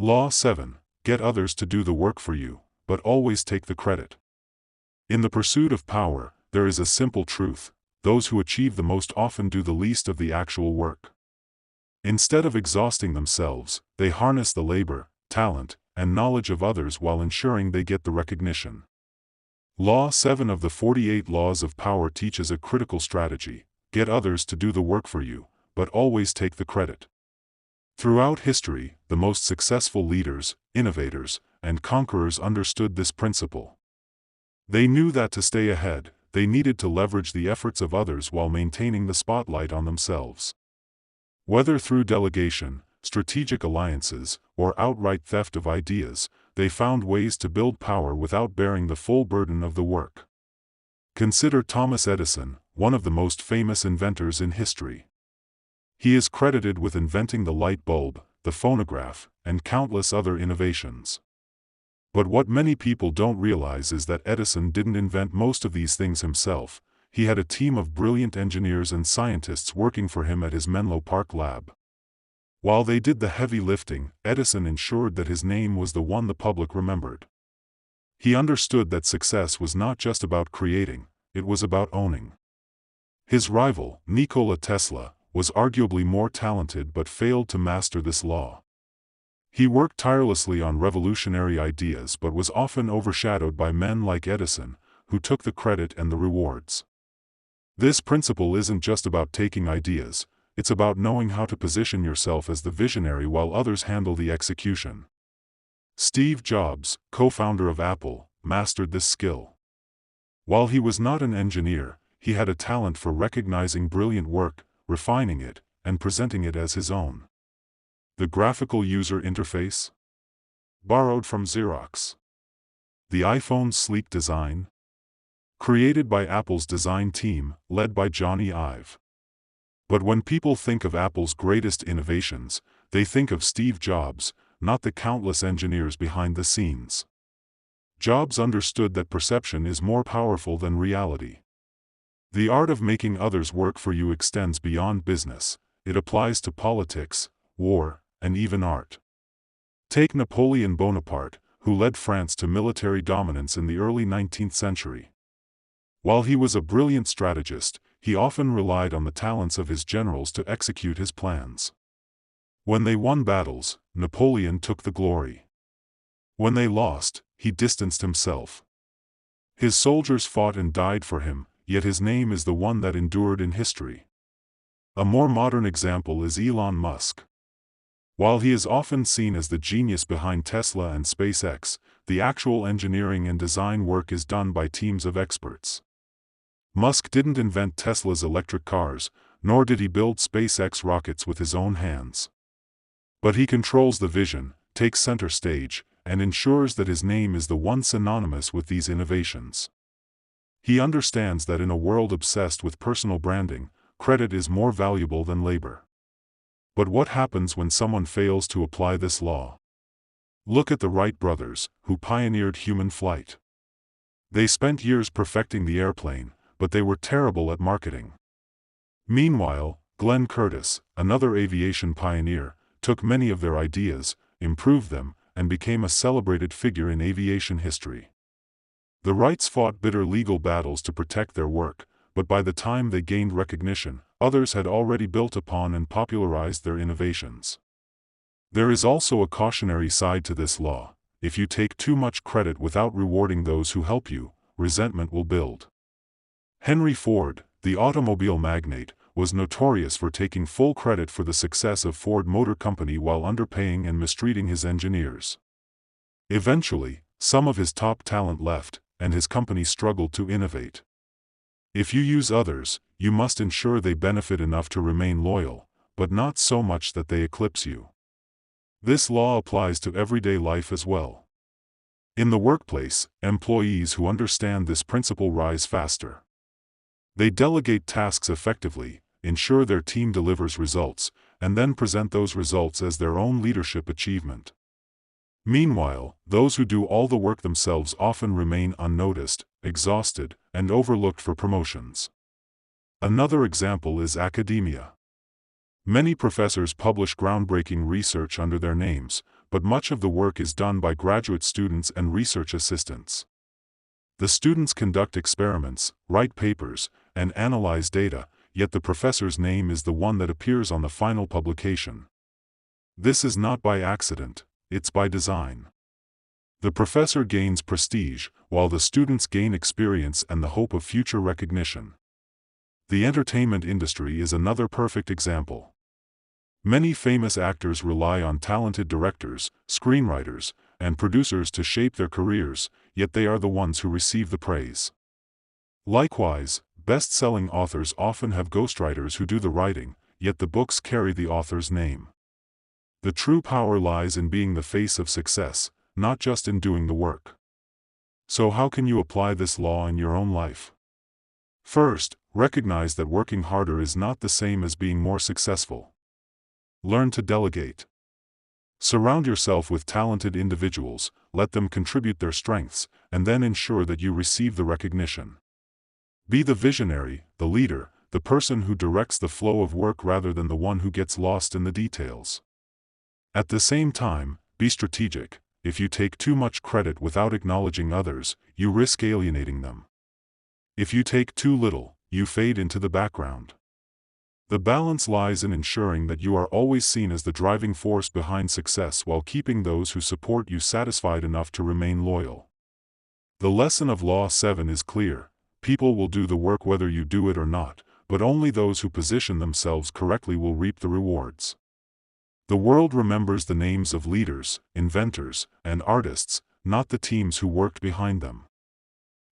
Law 7. Get others to do the work for you, but always take the credit. In the pursuit of power, there is a simple truth: those who achieve the most often do the least of the actual work. Instead of exhausting themselves, they harness the labor, talent, and knowledge of others while ensuring they get the recognition. Law 7 of the 48 Laws of Power teaches a critical strategy: get others to do the work for you, but always take the credit. Throughout history, the most successful leaders, innovators, and conquerors understood this principle. They knew that to stay ahead, they needed to leverage the efforts of others while maintaining the spotlight on themselves. Whether through delegation, strategic alliances, or outright theft of ideas, they found ways to build power without bearing the full burden of the work. Consider Thomas Edison, one of the most famous inventors in history. He is credited with inventing the light bulb, the phonograph, and countless other innovations. But what many people don't realize is that Edison didn't invent most of these things himself. He had a team of brilliant engineers and scientists working for him at his Menlo Park lab. While they did the heavy lifting, Edison ensured that his name was the one the public remembered. He understood that success was not just about creating, it was about owning. His rival, Nikola Tesla, was arguably more talented but failed to master this law. He worked tirelessly on revolutionary ideas but was often overshadowed by men like Edison, who took the credit and the rewards. This principle isn't just about taking ideas, it's about knowing how to position yourself as the visionary while others handle the execution. Steve Jobs, co-founder of Apple, mastered this skill. While he was not an engineer, he had a talent for recognizing brilliant work, refining it, and presenting it as his own. The graphical user interface? Borrowed from Xerox. The iPhone's sleek design? Created by Apple's design team, led by Johnny Ive. But when people think of Apple's greatest innovations, they think of Steve Jobs, not the countless engineers behind the scenes. Jobs understood that perception is more powerful than reality. The art of making others work for you extends beyond business. It applies to politics, war, and even art. Take Napoleon Bonaparte, who led France to military dominance in the early 19th century. While he was a brilliant strategist, he often relied on the talents of his generals to execute his plans. When they won battles, Napoleon took the glory. When they lost, he distanced himself. His soldiers fought and died for him, yet his name is the one that endured in history. A more modern example is Elon Musk. While he is often seen as the genius behind Tesla and SpaceX, the actual engineering and design work is done by teams of experts. Musk didn't invent Tesla's electric cars, nor did he build SpaceX rockets with his own hands. But he controls the vision, takes center stage, and ensures that his name is the one synonymous with these innovations. He understands that in a world obsessed with personal branding, credit is more valuable than labor. But what happens when someone fails to apply this law? Look at the Wright brothers, who pioneered human flight. They spent years perfecting the airplane, but they were terrible at marketing. Meanwhile, Glenn Curtiss, another aviation pioneer, took many of their ideas, improved them, and became a celebrated figure in aviation history. The Wrights fought bitter legal battles to protect their work, but by the time they gained recognition, others had already built upon and popularized their innovations. There is also a cautionary side to this law: if you take too much credit without rewarding those who help you, resentment will build. Henry Ford, the automobile magnate, was notorious for taking full credit for the success of Ford Motor Company while underpaying and mistreating his engineers. Eventually, some of his top talent left, and his company struggled to innovate. If you use others, you must ensure they benefit enough to remain loyal, but not so much that they eclipse you. This law applies to everyday life as well. In the workplace, employees who understand this principle rise faster. They delegate tasks effectively, ensure their team delivers results, and then present those results as their own leadership achievement. Meanwhile, those who do all the work themselves often remain unnoticed, exhausted, and overlooked for promotions. Another example is academia. Many professors publish groundbreaking research under their names, but much of the work is done by graduate students and research assistants. The students conduct experiments, write papers, and analyze data, yet the professor's name is the one that appears on the final publication. This is not by accident, it's by design. The professor gains prestige, while the students gain experience and the hope of future recognition. The entertainment industry is another perfect example. Many famous actors rely on talented directors, screenwriters, and producers to shape their careers, yet they are the ones who receive the praise. Likewise, best-selling authors often have ghostwriters who do the writing, yet the books carry the author's name. The true power lies in being the face of success, not just in doing the work. So how can you apply this law in your own life? First, recognize that working harder is not the same as being more successful. Learn to delegate. Surround yourself with talented individuals, let them contribute their strengths, and then ensure that you receive the recognition. Be the visionary, the leader, the person who directs the flow of work rather than the one who gets lost in the details. At the same time, be strategic. If you take too much credit without acknowledging others, you risk alienating them. If you take too little, you fade into the background. The balance lies in ensuring that you are always seen as the driving force behind success while keeping those who support you satisfied enough to remain loyal. The lesson of Law 7 is clear: people will do the work whether you do it or not, but only those who position themselves correctly will reap the rewards. The world remembers the names of leaders, inventors, and artists, not the teams who worked behind them.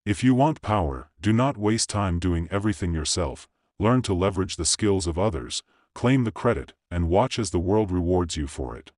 If you want power, do not waste time doing everything yourself. Learn to leverage the skills of others, claim the credit, and watch as the world rewards you for it.